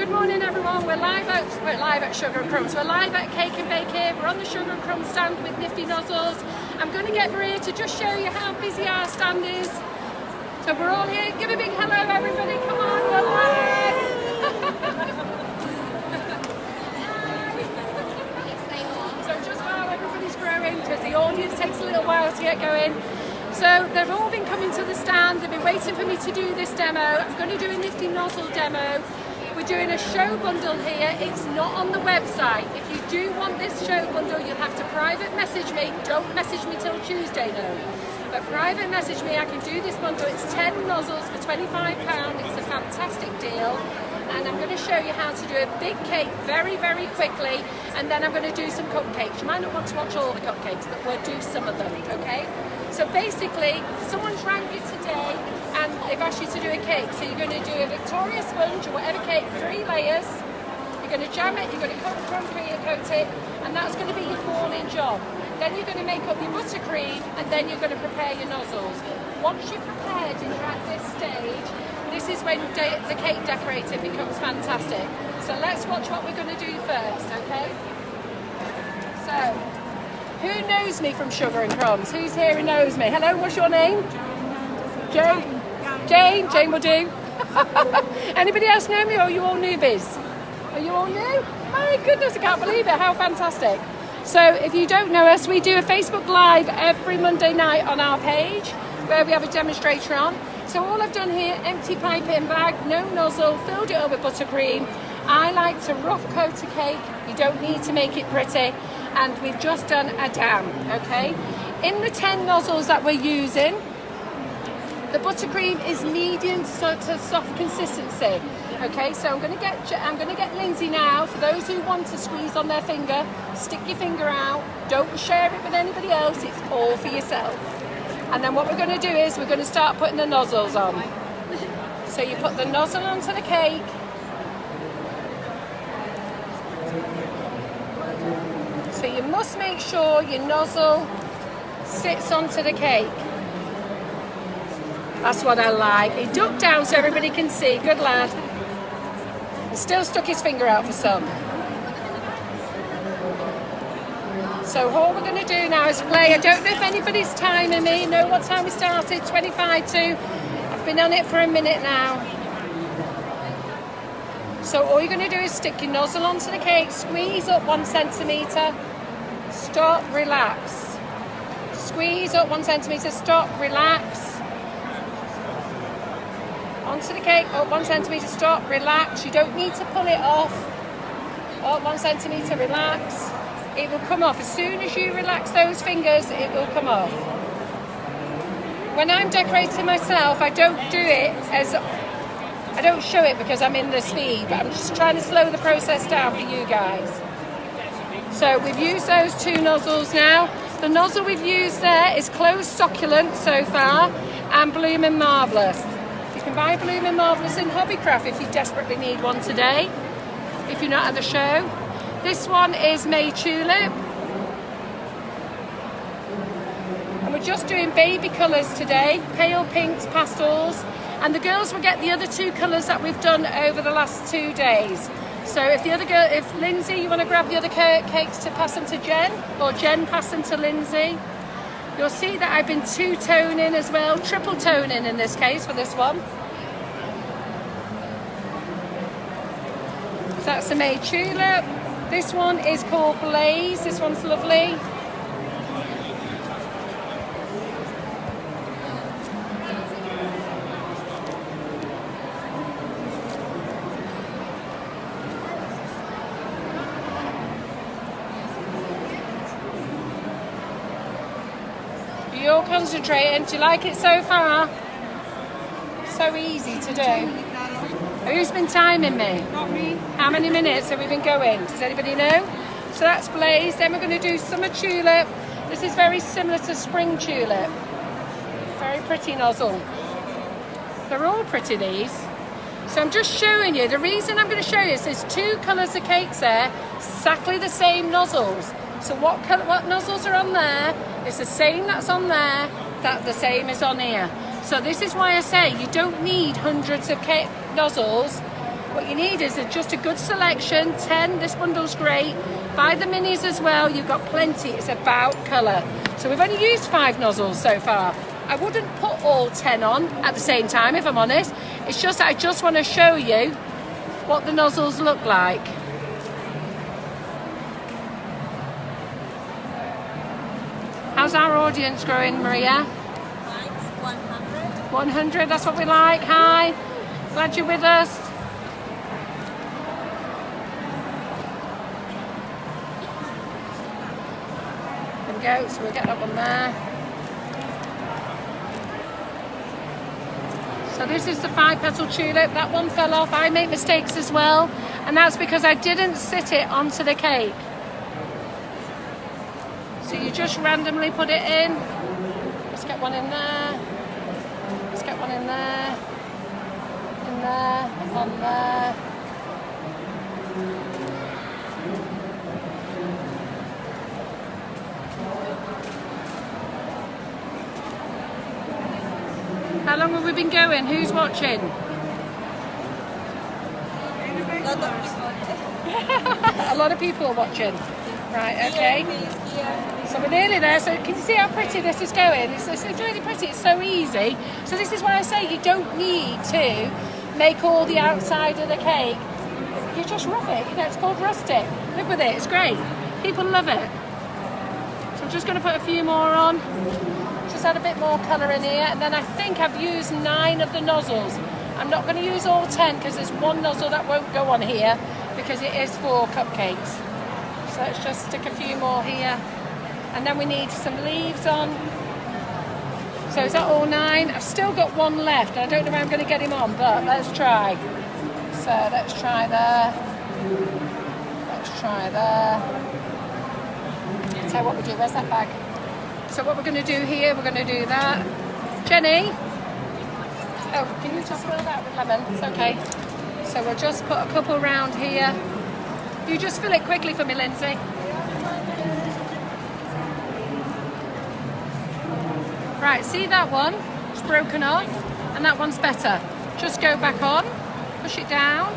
Good morning everyone, we're live at Sugar and Crumbs. We're live at Cake and Bake here. We're on the Sugar and Crumbs stand with Nifty Nozzles. I'm going to get Maria to just show you how busy our stand is. So we're all here. Give a big hello everybody, come on, we're live. So just while everybody's growing, because the audience takes a little while to get going. So they've all been coming to the stand, they've been waiting for me to do this demo. I'm going to do a Nifty Nozzle demo. We're doing a show bundle here, it's not on the website. If you do want this show bundle, you'll have to private message me. Don't message me till Tuesday though. But private message me, I can do this bundle. It's 10 nozzles for £25. It's a fantastic deal. And I'm going to show you how to do a big cake very, very quickly. And then I'm going to do some cupcakes. You might not want to watch all the cupcakes, but we'll do some of them, okay? So basically, someone's rang you today and they've asked you to do a cake. So you're going to do a Victoria sponge or whatever cake, 3 layers. You're going to jam it, you're going to coat it, and that's going to be your morning job. Then you're going to make up your buttercream, and then you're going to prepare your nozzles. Once you're prepared and you're at this stage, this is when the cake decorating becomes fantastic. So let's watch what we're going to do first, okay? So, who knows me from Sugar and Crumbs? Who's here who knows me? Hello, what's your name? Jane? Jane? Jane will do. Anybody else know me, or are you all newbies? Are you all new? My goodness, I can't believe it. How fantastic. So if you don't know us, we do a Facebook Live every Monday night on our page where we have a demonstrator on. So all I've done here, empty piping bag, no nozzle, filled it up with buttercream. I like to rough coat a cake. You don't need to make it pretty. And we've just done a dam, okay? In the 10 nozzles that we're using, the buttercream is medium to soft consistency. Okay, so I'm going to get Lindsay now. For those who want to squeeze on their finger, stick your finger out. Don't share it with anybody else. It's all for yourself. And then what we're going to do is we're going to start putting the nozzles on. So you put the nozzle onto the cake. So you must make sure your nozzle sits onto the cake. That's what I like. He ducked down so everybody can see. Good lad. He still stuck his finger out for some. So all we're going to do now is play. I don't know if anybody's timing me. Know what time we started? 25 to. I've been on it for a minute now. So all you're going to do is stick your nozzle onto the cake, squeeze up 1 centimetre, stop, relax. Squeeze up 1 centimetre, stop, relax. Onto the cake, up 1 centimetre, stop, relax. You don't need to pull it off. Up 1 centimetre, relax. It will come off. As soon as you relax those fingers, it will come off. When I'm decorating myself, I don't do it as... I don't show it because I'm in the speed, but I'm just trying to slow the process down for you guys. So we've used those 2 nozzles now. The nozzle we've used there is Closed Succulent so far and Bloomin' Marvellous. You can buy Bloomin' Marvellous in Hobbycraft if you desperately need one today, if you're not at the show. This one is May Tulip. And we're just doing baby colours today, pale pinks, pastels. And the girls will get the other 2 colours that we've done over the last 2 days. So if Lindsay, you want to grab the other cakes to pass them to Jen, or Jen pass them to Lindsay. You'll see that I've been 2-toning as well, triple toning in this case for this one. So that's the May Tulip. This one is called Blaze. This one's lovely. You're concentrating. Do you like it so far? So easy to do. Who's been timing me? Not me. How many minutes have we been going? Does anybody know? So that's Blaze. Then we're going to do Summer Tulip. This is very similar to Spring Tulip. Very pretty nozzle. They're all pretty, these. So I'm just showing you. The reason I'm going to show you is there's 2 colours of cakes there, exactly the same nozzles. So what nozzles are on there? It's the same that's on there, that the same is on here. So this is why I say you don't need hundreds of cake nozzles What you need is just a good selection. 10, this bundle's great. Buy the minis as well, you've got plenty. It's about colour. So we've only used 5 nozzles so far. I wouldn't put all 10 on at the same time, if I'm honest. It's just that I just want to show you what the nozzles look like. How's our audience growing, Maria? 100. 100, that's what we like. Hi, glad you're with us. There we go, so we'll get that one there. So this is the 5-petal tulip. That one fell off. I make mistakes as well, and that's because I didn't sit it onto the cake. So you just randomly put it in. Let's get one in there. Let's get one in there. In there. On there. How long have we been going? Who's watching? A lot of people are watching. Right, okay. So we're nearly there. So can you see how pretty this is going? It's really pretty. It's so easy. So this is why I say you don't need to make all the outside of the cake. You just rough it. You know, it's called rustic. Live with it. It's great. People love it. So I'm just going to put a few more on. Just add a bit more colour in here. And then I think I've used 9 of the nozzles. I'm not going to use all 10 because there's one nozzle that won't go on here because it is for cupcakes. So let's just stick a few more here. And then we need some leaves on. So is that all 9? I've still got one left. I don't know where I'm going to get him on, but let's try. So let's try there. Let's try there. I'll tell you what we do. Where's that bag? So what we're going to do here, we're going to do that. Jenny? Oh, can you just fill that with lemon? It's okay. So we'll just put a couple round here. You just fill it quickly for me, Lindsay. Right, see that one? It's broken off, and that one's better. Just go back on, push it down,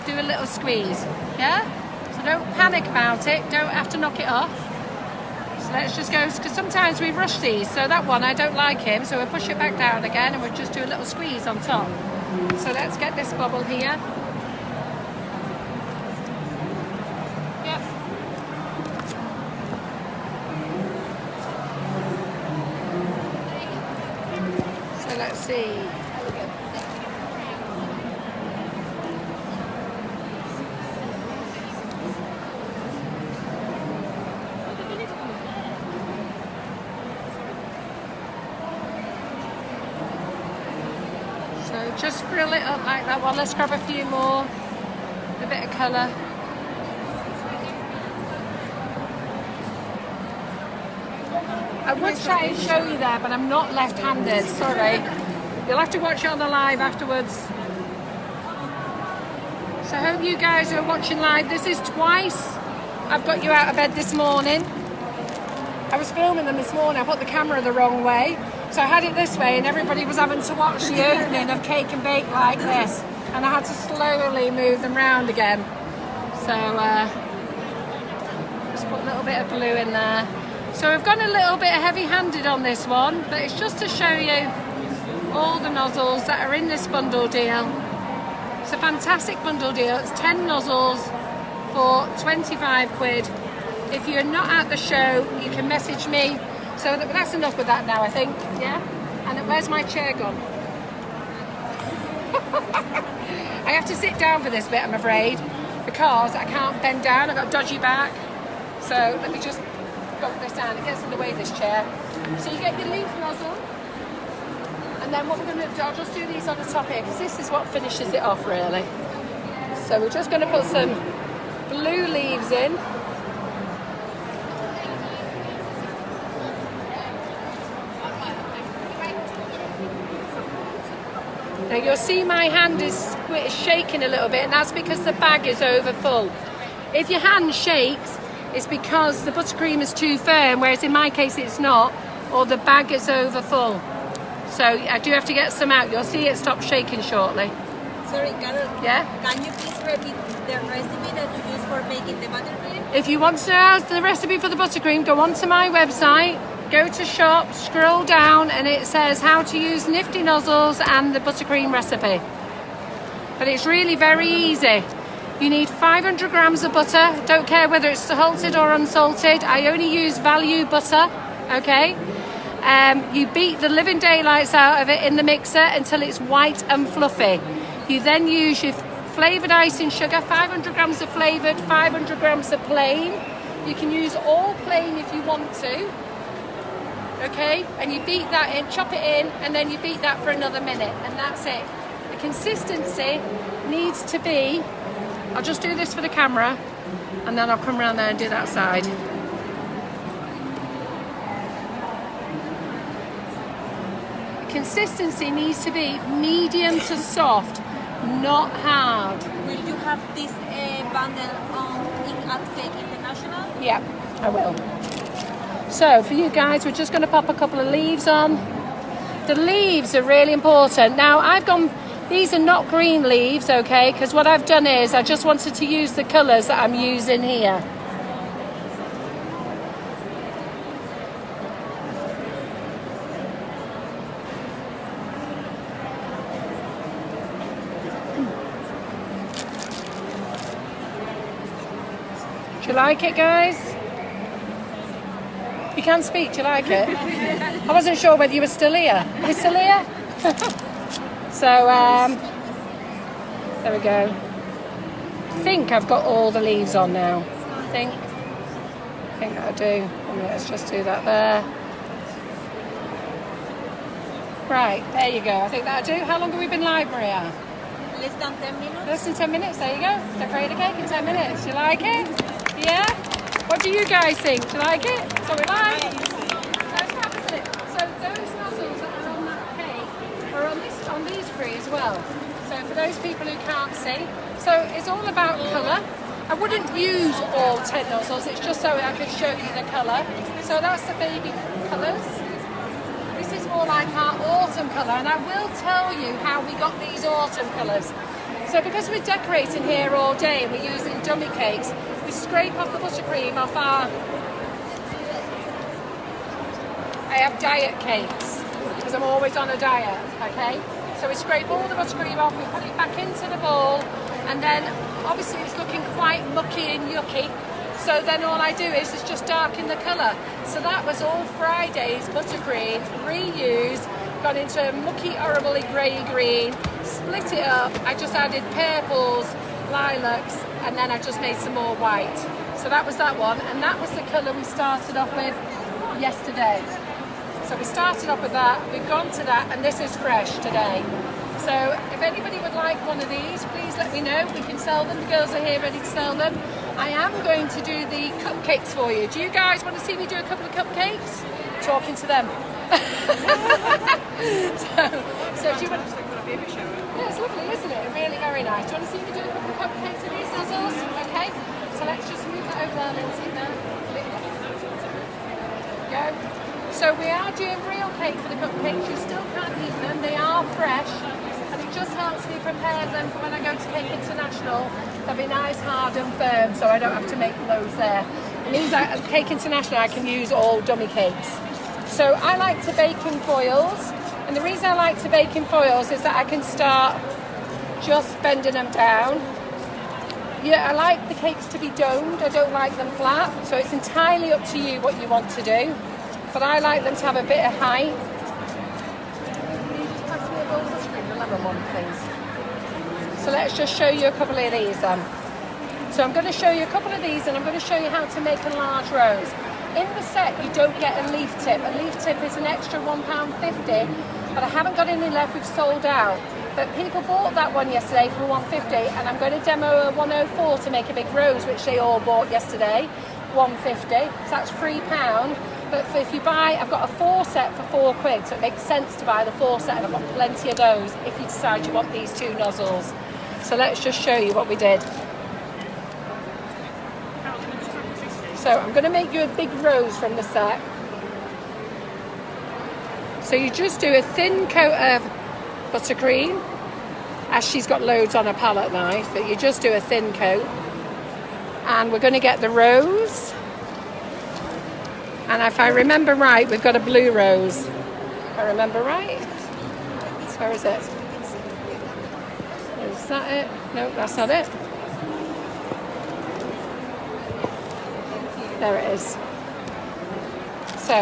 do a little squeeze, yeah? So don't panic about it, don't have to knock it off. So let's just go, because sometimes we rush these, so that one, I don't like him, so we'll push it back down again, and we'll just do a little squeeze on top. So let's get this bubble here. Yep. So let's see. Just frill it up like that one. Let's grab a few more. A bit of colour. I would try and show you there, but I'm not left-handed. Sorry. You'll have to watch it on the live afterwards. So I hope you guys are watching live. This is twice I've got you out of bed this morning. I was filming them this morning. I put the camera the wrong way. So I had it this way and everybody was having to watch the opening of Cake and Bake like this. And I had to slowly move them round again. So just put a little bit of blue in there. So we've gone a little bit heavy-handed on this one, but it's just to show you all the nozzles that are in this bundle deal. It's a fantastic bundle deal. It's 10 nozzles for 25 quid. If you're not at the show, you can message me. So that's enough with that now, I think. Yeah? And where's my chair gone? I have to sit down for this bit, I'm afraid, because I can't bend down. I've got a dodgy back. So let me just go this down. It gets in the way, this chair. So you get your leaf nozzle. And then what we're going to do, I'll just do these on the top here, because this is what finishes it off, really. So we're just going to put some blue leaves in. Now you'll see my hand is shaking a little bit, and that's because the bag is over full. If your hand shakes, it's because the buttercream is too firm, whereas in my case it's not, or the bag is over full. So I do have to get some out. You'll see it stop shaking shortly. Sorry, Carol. Yeah? Can you please repeat the recipe that you use for making the buttercream? If you want to know the recipe for the buttercream, go onto my website, go to shop, scroll down, and it says how to use Nifty nozzles and the buttercream recipe. But it's really very easy. You need 500 grams of butter. Don't care whether it's salted or unsalted. I only use value butter, okay? You beat the living daylights out of it in the mixer until it's white and fluffy. You then use your flavoured icing sugar, 500 grams of flavoured, 500 grams of plain. You can use all plain if you want to, okay? And you beat that in, chop it in, and then you beat that for another minute, and that's it. The consistency needs to be, I'll just do this for the camera, and then I'll come around there and do that side. The consistency needs to be medium to soft, not hard. Will you have this bundle at Cake International? Yep, I will. So for you guys, we're just going to pop a couple of leaves on. The leaves are really important. Now these are not green leaves, okay, because what I've done is I just wanted to use the colours that I'm using here. Do you like it, guys? You can speak, do you like it? I wasn't sure whether you were still here. Are you still here? So, there we go. I think I've got all the leaves on now. I think I do. Let's just do that there. Right, there you go. I think that'll do. How long have we been live, Maria? Less than 10 minutes. Less than 10 minutes, there you go. Decorate a cake in 10 minutes. You like it? Yeah? What do you guys think? Do you like it? So we like? That's fab, isn't it? So those nozzles that are on that cake are on these three as well. So for those people who can't see. So it's all about colour. I wouldn't use all 10 nozzles, it's just so I could show you the colour. So that's the baby colours. This is more like our autumn colour, and I will tell you how we got these autumn colours. So because we're decorating here all day and we're using dummy cakes, we scrape off the buttercream off our... I have diet cakes because I'm always on a diet, okay? So we scrape all the buttercream off, we put it back into the bowl, and then obviously it's looking quite mucky and yucky. So then all I do is just darken the colour. So that was all Friday's buttercream, reused, gone into a mucky, horribly grey green, split it up. I just added purples, lilacs, and then I just made some more white. So that was that one, and that was the colour we started off with yesterday. So we started off with that, we've gone to that, and this is fresh today. So if anybody would like one of these, please let me know. We can sell them. The girls are here ready to sell them. I am going to do the cupcakes for you. Do you guys want to see me do a couple of cupcakes? Talking to them. so do you want to... Yeah, it's lovely, isn't it? Really very nice. Do you want to see me do a couple of cupcakes of these nozzles? Okay. So let's just move that over there, Lindsay. There we go. So we are doing real cake for the cupcakes. You still can't eat them. They are fresh. And it just helps me prepare them for when I go to Cake International. They'll be nice, hard and firm, so I don't have to make loads there. It means that at Cake International I can use all dummy cakes. So I like to bake in foils. And the reason I like to bake in foils is that I can start just bending them down. Yeah, I like the cakes to be domed. I don't like them flat. So it's entirely up to you what you want to do. But I like them to have a bit of height. Can you just pass me a bowl of buttercream, the lemon one, please? So let's just show you a couple of these then. So I'm going to show you a couple of these, and I'm going to show you how to make a large rose. In the set, you don't get a leaf tip. A leaf tip is an extra £1.50, but I haven't got any left. We've sold out. But people bought that one yesterday for £1.50, and I'm going to demo a 104 to make a big rose, which they all bought yesterday, £1.50. So that's £3. But if you buy, I've got a 4 set for £4, so it makes sense to buy the 4 set, and I've got plenty of those if you decide you want these 2 nozzles. So let's just show you what we did. So I'm going to make you a big rose from the set. So you just do a thin coat of buttercream, as she's got loads on her palette knife, but you just do a thin coat. And we're going to get the rose. And if I remember right, we've got a blue rose. If I remember right. Where is it? Is that it? No, that's not it. There it is. So,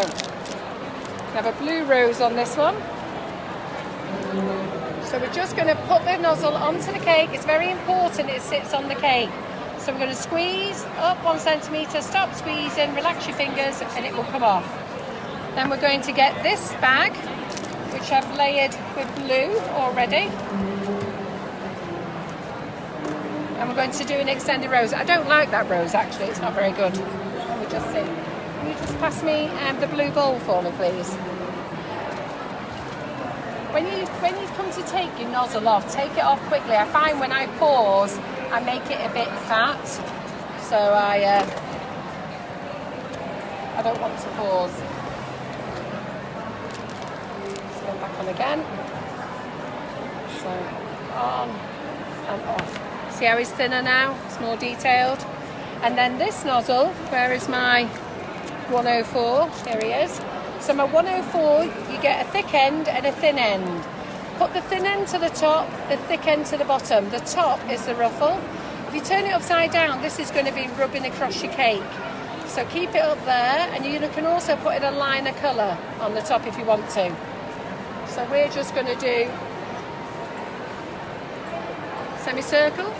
we have a blue rose on this one. So we're just going to put the nozzle onto the cake. It's very important it sits on the cake. So we're going to squeeze up 1 centimetre, stop squeezing, relax your fingers, and it will come off. Then we're going to get this bag, which I've layered with blue already. And we're going to do an extended rose. I don't like that rose, actually. It's not very good. Let me just see. Can you just pass me the blue bowl for me, please? When you come to take your nozzle off, take it off quickly. I find when I pause, I make it a bit fat, so I don't want to pause. Let's go back on again. So on and off. See how it's thinner now? It's more detailed. And then this nozzle, where is my 104? Here he is. So my 104, you get a thick end and a thin end. Put the thin end to the top, the thick end to the bottom. The top is the ruffle. If you turn it upside down, this is going to be rubbing across your cake. So keep it up there, and you can also put in a liner colour on the top if you want to. So we're just going to do semicircle.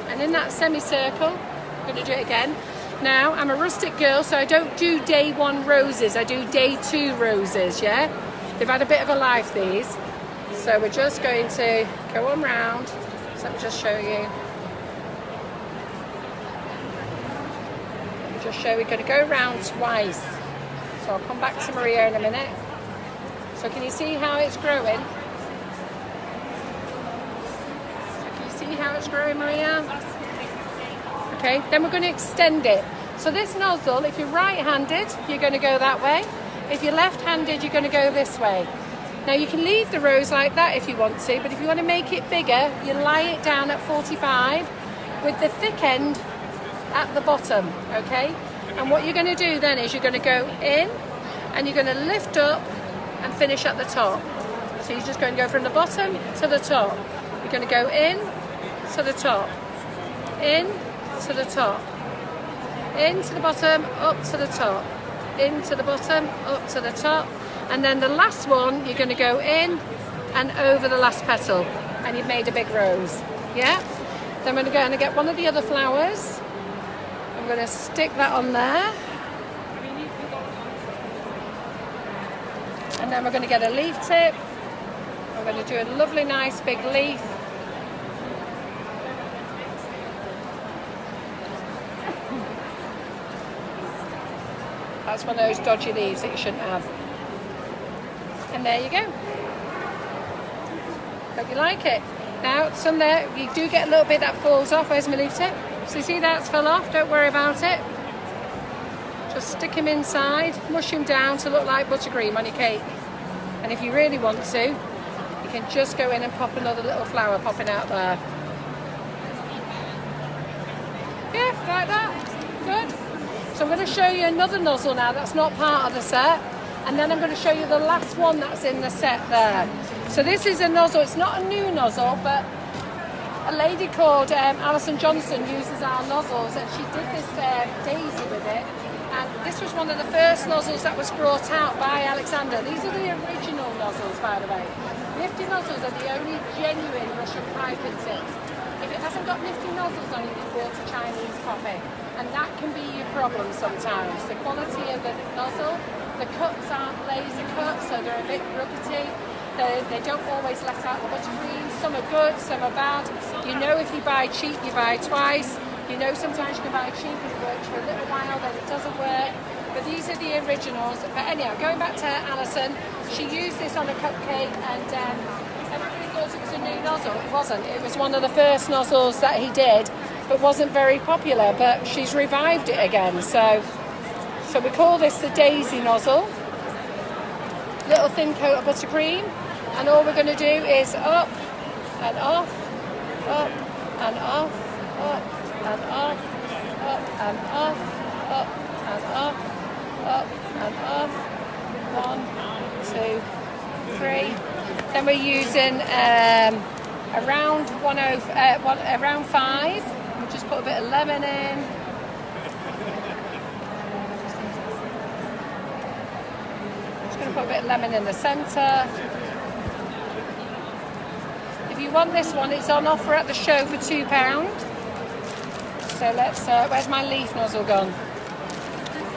And in that semicircle, I'm going to do it again. Now, I'm a rustic girl, so I don't do day 1 roses. I do day 2 roses, yeah? They've had a bit of a life, these. So we're just going to go on round. So let me just show you. We're going to go round twice. So I'll come back to Maria in a minute. So can you see how it's growing? Can you see how it's growing, Maria? Okay, then we're going to extend it. So this nozzle, if you're right-handed, you're going to go that way. If you're left-handed, you're going to go this way. Now you can leave the rose like that if you want to, but if you want to make it bigger, you lie it down at 45 with the thick end at the bottom, okay? And what you're going to do then is you're going to go in and you're going to lift up and finish at the top. So you're just going to go from the bottom to the top. You're going to go in to the top, in to the top, into the bottom, up to the top, into the bottom, up to the top, and then the last one you're going to go in and over the last petal, and you've made a big rose. Yeah. Then we're going to get one of the other flowers. I'm going to stick that on there, and then we're going to get a leaf tip. I'm going to do a lovely nice big leaf. That's one of those dodgy leaves that you shouldn't have. And there you go. Hope you like it. Now, some there, you do get a little bit that falls off. Where's my leaf tip? So you see that's fell off, don't worry about it. Just stick him inside, mush him down to look like buttercream on your cake. And if you really want to, you can just go in and pop another little flower popping out there. Yeah, like that. Good. So I'm going to show you another nozzle now that's not part of the set, and then I'm going to show you the last one that's in the set there. So this is a nozzle, it's not a new nozzle, but a lady called Alison Johnson uses our nozzles, and she did this daisy with it, and this was one of the first nozzles that was brought out by Alexander. These are the original nozzles, by the way. Nifty nozzles are the only genuine Russian piping tips. If it hasn't got Nifty nozzles on it, you've bought a Chinese copy. And that can be your problem sometimes. The quality of the nozzle, the cuts aren't laser cut, so they're a bit ruggedy. They don't always let out the buttercream. Some are good, some are bad. You know, if you buy cheap, you buy twice. You know, sometimes you can buy cheap and it works for a little while, then it doesn't work. But these are the originals. But anyhow, going back to Alison, she used this on a cupcake, and everybody thought it was a new nozzle. It wasn't. It was one of the first nozzles that he did, but wasn't very popular. But she's revived it again. So we call this the Daisy nozzle. Little thin coat of buttercream, And all we're going to do is up and off, up and off, up and off, up and off, up and off, up and off. 1, 2, 3. Then we're using around around 5. We'll just put a bit of lemon in. Just going to put a bit of lemon in the centre. If you want this one, it's on offer at the show for £2. So let's. Where's my leaf nozzle gone?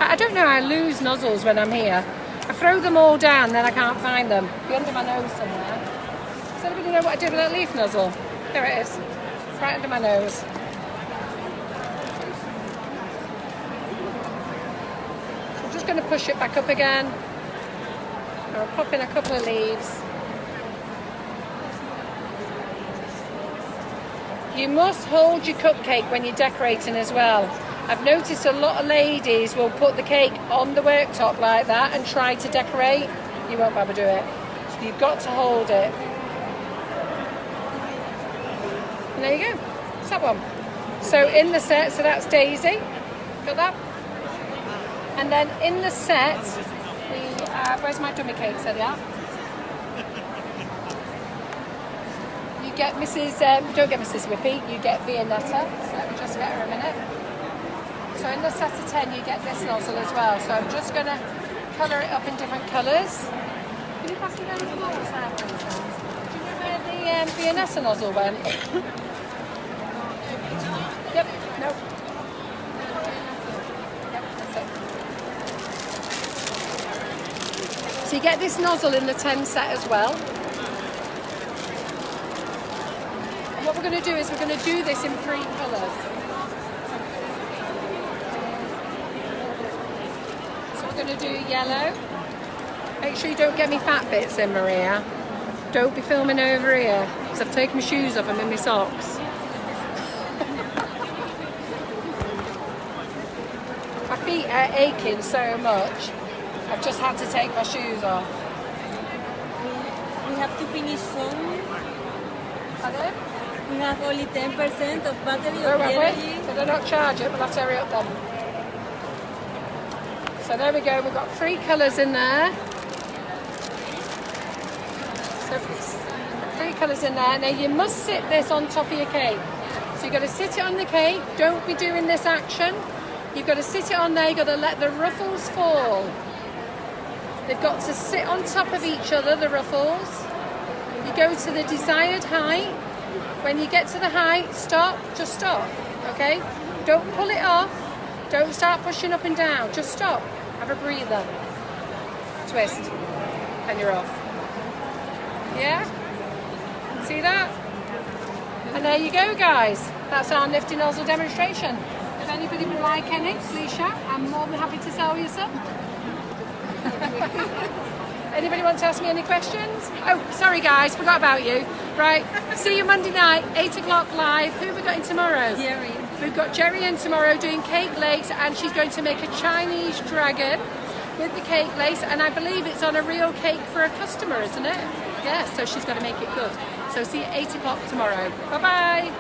I don't know. I lose nozzles when I'm here. I throw them all down, then I can't find them. They're under my nose somewhere. Does anybody know what I did with that leaf nozzle? There it is. It's right under my nose. So I'm just going to push it back up again. I'll pop in a couple of leaves. You must hold your cupcake when you're decorating as well. I've noticed a lot of ladies will put the cake on the worktop like that and try to decorate. You won't be able to do it. So you've got to hold it. And there you go. It's that one. So in the set, so that's Daisy. Got that? And then in the set, where's my dummy cake? So yeah. You get Mrs. Don't get Mrs. Whippy. You get Viennetta. So let me just get her a minute. So in the set of 10 you get this nozzle as well. So I'm just going to colour it up in different colours. Can you pass me down the balls there, please? Do you know where the Viennetta nozzle went? Yep, no. Yep, that's it. So you get this nozzle in the 10 set as well. And what we're going to do is we're going to do this in 3 colours. We're going to do yellow. Make sure you don't get me fat bits in, Maria. Don't be filming over here because I've taken my shoes off. I'm in my socks. My feet are aching so much. I've just had to take my shoes off. We have to finish soon. Pardon? We have only 10% of battery Oh, of have energy. we? Did I not charge it? We'll have to hurry up then. So there we go, we've got 3 colours in there. So 3 colours in there. Now you must sit this on top of your cake. So you've got to sit it on the cake, don't be doing this action. You've got to sit it on there, you've got to let the ruffles fall. They've got to sit on top of each other, the ruffles. You go to the desired height. When you get to the height, stop, just stop, okay? Don't pull it off. Don't start pushing up and down, just stop. Have a breather. Twist. And you're off. Yeah? See that? And there you go, guys. That's our Nifty nozzle demonstration. If anybody would like any, please shout. I'm more than happy to sell you some. Anybody want to ask me any questions? Oh, sorry guys, forgot about you. Right, see you Monday night, 8 o'clock live. Who have we got in tomorrow? Jerry. We've got Jerry in tomorrow doing cake lace, and she's going to make a Chinese dragon with the cake lace, and I believe it's on a real cake for a customer, isn't it? Yeah, so she's going to make it good. So see you at 8 o'clock tomorrow. Bye-bye.